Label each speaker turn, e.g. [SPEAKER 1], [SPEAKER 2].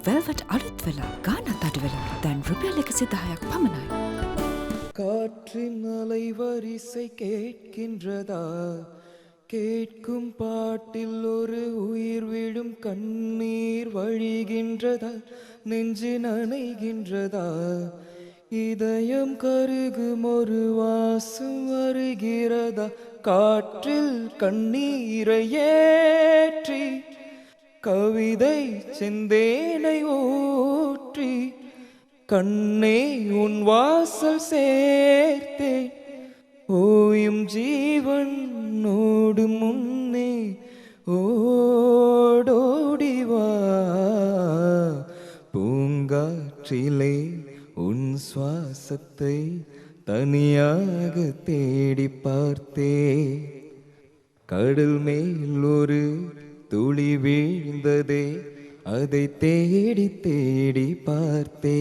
[SPEAKER 1] velvet අලුත් වෙලා ගානත් අඩු වෙලා දැන් රුපියල් 110ක් පමණයි.
[SPEAKER 2] காற்றின் அலைவரிசை கேட்கின்றதா கேட்கும் பாட்டில் ஒரு உயிர் விடும் கண்ணீர் வழிகின்றதா நெஞ்சு நனைகின்றதா இதயம் கருகும் ஒரு வாசம் வருகிறதா காற்றில் கண்ணீரை ஏற்றி கவிதை செந்தேனை ஊற்றி கண்ணே உன் வாசல் சேர்த்தே ஓயும் ஜீவன் ஓடு முன்னே ஓடோடிவா பூங்காற்றிலே உன் சுவாசத்தை தனியாக தேடி பார்த்தே கடல் மேல் ஒரு துளி வீழ்ந்ததே அதை தேடி தேடி பார்த்தே